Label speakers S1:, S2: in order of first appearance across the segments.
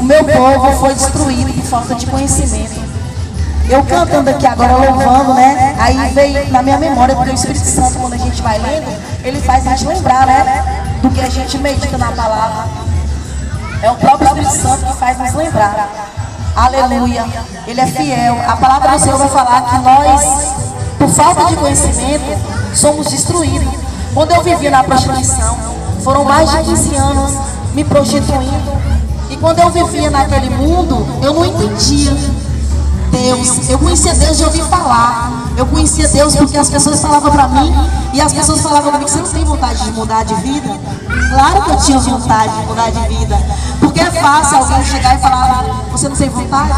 S1: o meu povo foi destruído por falta de conhecimento. Eu cantando aqui agora, louvando, né? Aí veio na minha memória, porque o Espírito Santo, quando a gente vai lendo, ele faz a gente lembrar, né? Do que a gente medita na palavra. É o próprio Espírito Santo que faz nos lembrar. Aleluia. Ele é fiel. A palavra do Senhor vai falar que nós, por falta de conhecimento, somos destruídos. Quando eu vivia na prostituição, foram mais de 15 anos me prostituindo. E quando eu vivia naquele mundo, eu não entendia Deus. Eu conhecia Deus de ouvir falar. Eu conhecia Deus porque as pessoas falavam para mim. E as pessoas falavam comigo: você não tem vontade de mudar de vida? Claro que eu tinha vontade de mudar de vida. Porque é fácil alguém chegar e falar: você não tem vontade?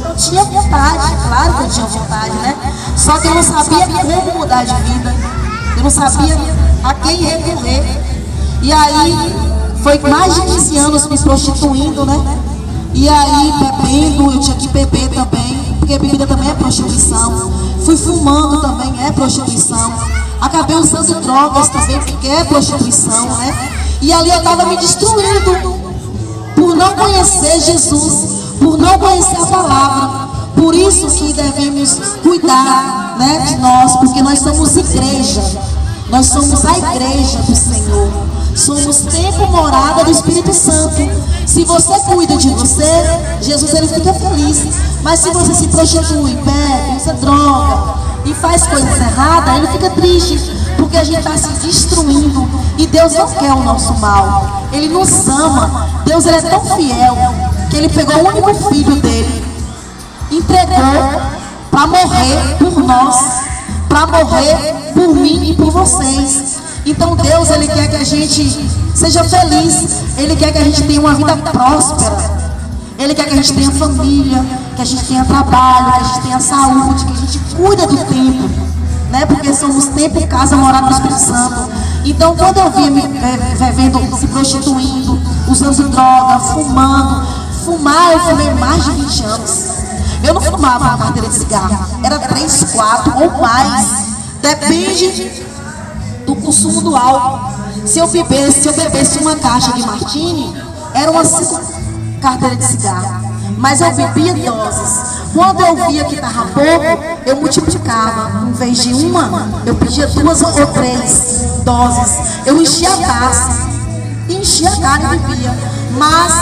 S1: Eu tinha vontade, claro que eu tinha vontade, né? Só que eu não sabia como mudar de vida. Eu não sabia a quem recorrer. E aí, foi mais de 15 anos me prostituindo, né? E aí, bebendo, eu tinha que beber também, porque bebida também é prostituição. Fui fumando também, é prostituição. Acabei usando drogas também, porque é prostituição, né? E ali eu estava me destruindo, por não conhecer Jesus, por não conhecer a palavra. Por isso que devemos cuidar, né, de nós, porque nós somos igreja. Nós somos a igreja do Senhor. Somos templo, morada do Espírito Santo. Se você cuida de você, Jesus ele fica feliz. Mas se você se prostitui, bebe, usa droga e faz coisas erradas, ele fica triste, porque a gente está se destruindo. E Deus não quer o nosso mal. Ele nos ama. Deus ele é tão fiel que ele pegou o único filho dele, entregou para morrer por nós, para morrer por mim e por vocês. Então Deus ele quer que a gente seja feliz. Ele quer que a gente tenha uma vida próspera. Ele quer que a gente tenha família, que a gente tenha trabalho, que a gente tenha saúde, que a gente cuida do templo, né? Porque somos templo, casa, morada do Espírito Santo. Então quando eu via me vendo se prostituindo, usando droga, fumando. Fumar, eu fumei mais de 20 anos. Eu não fumava uma carteira de cigarro, era 3, 4 ou mais. Depende do consumo do álcool. Se eu bebesse uma caixa de martini, era uma 5 carteiras de cigarro. Mas eu bebia doses. Quando eu via que estava pouco, eu multiplicava. Em vez de uma, eu pedia 2 ou 3 doses. Eu enchia a taça, enchia a cara e bebia. Mas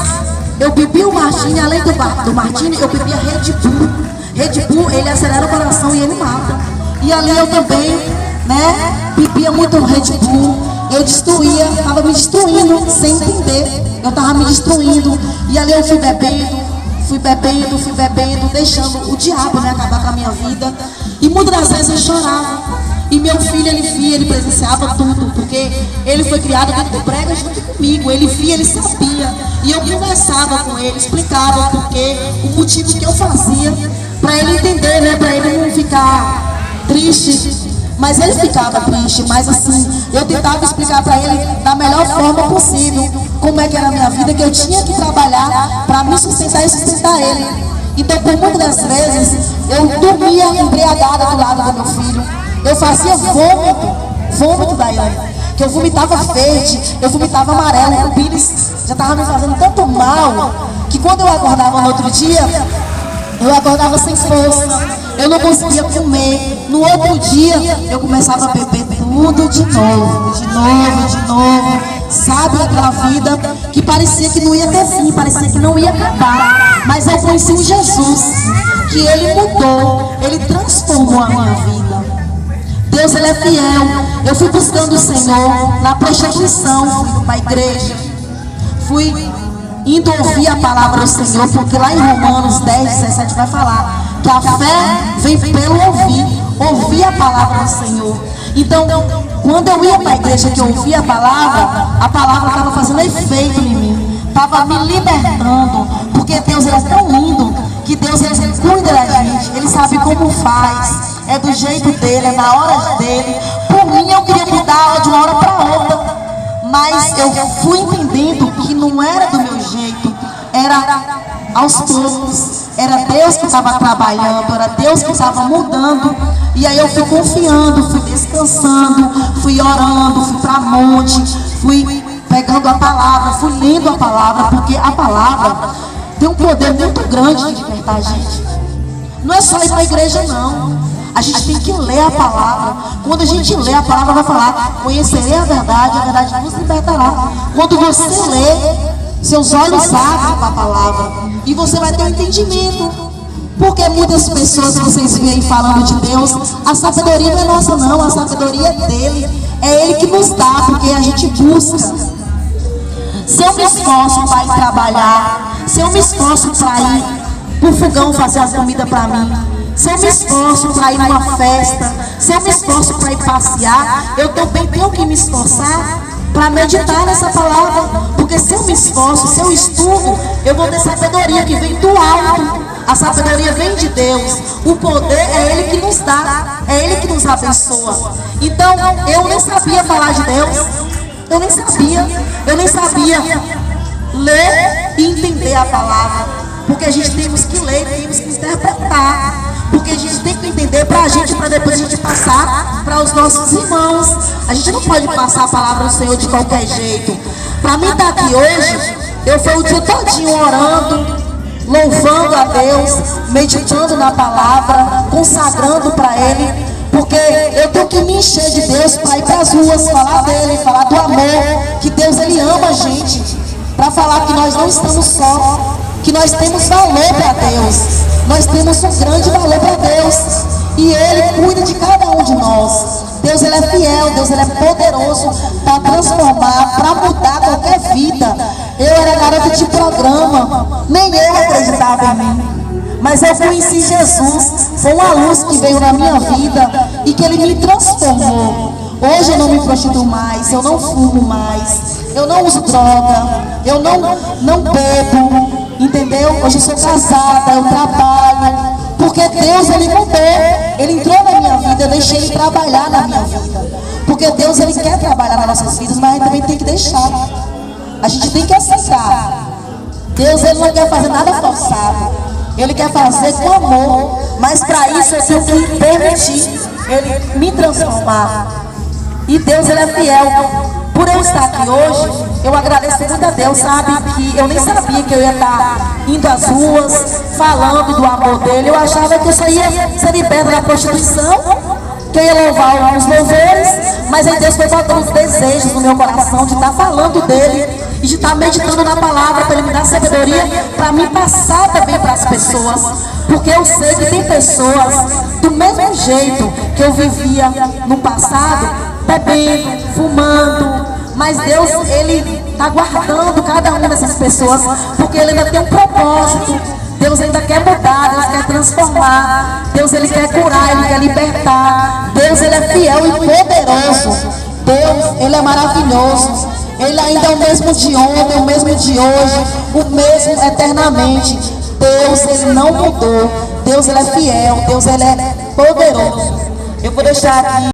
S1: eu bebia o martini, além do martini, eu bebia Red Bull. Red Bull, ele acelera o coração e ele mata. E ali eu também, né, bebia muito Red Bull. Eu destruía, estava me destruindo sem entender. Eu estava me destruindo. E ali eu fui bebendo, deixando o diabo, né, acabar com a minha vida. E muitas das vezes eu chorava. E meu filho, ele via, ele presenciava tudo, porque ele foi criado dentro do prego junto comigo. Ele via, ele sabia. E eu conversava com ele, explicava porque, o motivo que eu fazia, para ele entender, né, para ele não ficar triste. Mas ele ficava triste, mas assim, eu tentava explicar para ele da melhor forma possível como é que era a minha vida, que eu tinha que trabalhar para me sustentar e sustentar ele. Então, por muitas das vezes, eu dormia embriagada do lado do meu filho. Eu fazia vômito da Iane, que eu vomitava verde, eu vomitava amarelo. O pires já estava me fazendo tanto mal, que quando eu acordava no outro dia, eu acordava sem força, eu não conseguia comer. No outro dia, eu começava a beber tudo de novo. Sabe, aquela vida que parecia que não ia ter fim, parecia que não ia acabar. Mas eu conheci um Jesus, que ele mudou, ele transformou a minha vida. Deus, ele é fiel. Eu fui buscando o Senhor na prostituição, fui indo para a igreja, fui indo ouvir a palavra do Senhor, porque lá em Romanos 10, 17 vai falar que a fé vem pelo ouvir a palavra do Senhor. Então, quando eu ia para a igreja, que eu ouvia a palavra estava fazendo efeito em mim, estava me libertando, porque Deus ele é tão lindo, que Deus ele cuida da gente, ele sabe como faz, é do jeito dele, é na hora dele. Por mim, eu queria mudar de uma hora para outra, mas eu fui entendendo que não era do meu jeito, era aos poucos, era Deus que estava trabalhando, era Deus que estava mudando. E aí eu fui confiando, fui descansando, fui orando, fui para monte, fui pegando a palavra, fui lendo a palavra, porque a palavra poder muito grande de libertar a gente. Não é só ir para a igreja, não. A gente tem que ler a palavra. Quando a gente lê, a palavra vai falar: conhecerei a verdade vos libertará. Quando você lê, seus olhos abrem para a palavra e você vai ter um entendimento. Porque muitas pessoas que vocês veem falando de Deus, a sabedoria não é nossa, não. A sabedoria é dele. É ele que nos dá, porque a gente busca. Se eu me esforço para ir trabalhar, se eu me esforço para ir pro fogão fazer as comidas para mim, se eu me esforço para ir numa festa, se eu me esforço para ir passear, eu também tenho que me esforçar para meditar nessa palavra. Porque se eu me esforço, se eu estudo, eu vou ter sabedoria que vem do alto. A sabedoria vem de Deus. O poder é Ele que nos dá, é Ele que nos abençoa. Então, eu nem sabia falar de Deus. Eu nem sabia ler e entender a palavra. Porque a gente temos que ler, temos que interpretar. Porque a gente tem que entender para depois a gente passar para os nossos irmãos. A gente não pode passar a palavra do Senhor de qualquer jeito. Para mim estar aqui hoje, eu fui o dia todinho orando, louvando a Deus, meditando na palavra, consagrando para Ele, porque eu tenho que me encher de Deus para ir para as ruas, falar dele, falar do amor, que Deus Ele ama a gente, para falar que nós não estamos só, que nós temos valor para Deus, nós temos um grande valor para Deus, e Ele cuida de cada um de nós. Deus Ele é fiel, Deus Ele é poderoso para transformar, para mudar qualquer vida. Eu era garota de programa, nem eu acreditava em mim, mas eu conheci Jesus. Foi uma luz que veio na minha vida e que Ele me transformou. Hoje eu não me prostituo mais, eu não fumo mais, eu não uso droga, eu não bebo, entendeu? Hoje eu sou casada, eu trabalho, porque Deus Ele mudou, Ele entrou na minha vida, eu deixei Ele trabalhar na minha vida, porque Deus Ele quer trabalhar nas nossas vidas, mas a gente também tem que deixar. A gente tem que aceitar. Deus Ele não quer fazer nada forçado. Ele quer fazer com amor. Mas para isso eu tenho que permitir Ele me transformar. E Deus Ele é fiel. Por eu estar aqui hoje, eu agradeço muito a Deus, sabe? Que eu nem sabia que eu ia estar indo às ruas, falando do amor dele. Eu achava que eu só ia ser liberta da prostituição, que eu ia louvar os louvores. Mas aí Deus foi botando os desejos no meu coração de estar falando dele e de estar meditando na palavra, para Ele me dar sabedoria, para me passar também para as pessoas. Porque eu sei que tem pessoas do mesmo jeito que eu vivia no passado, bebendo, fumando, mas Deus Ele está guardando cada uma dessas pessoas, porque Ele ainda tem um propósito. Deus ainda quer mudar, Deus quer transformar, Deus Ele quer curar, Ele quer libertar. Deus Ele é fiel e poderoso. Deus Ele é maravilhoso. Ele ainda é o mesmo de ontem, o mesmo de hoje, o mesmo eternamente. Deus Ele não mudou. Deus Ele é fiel, Deus Ele é poderoso. Eu vou deixar aqui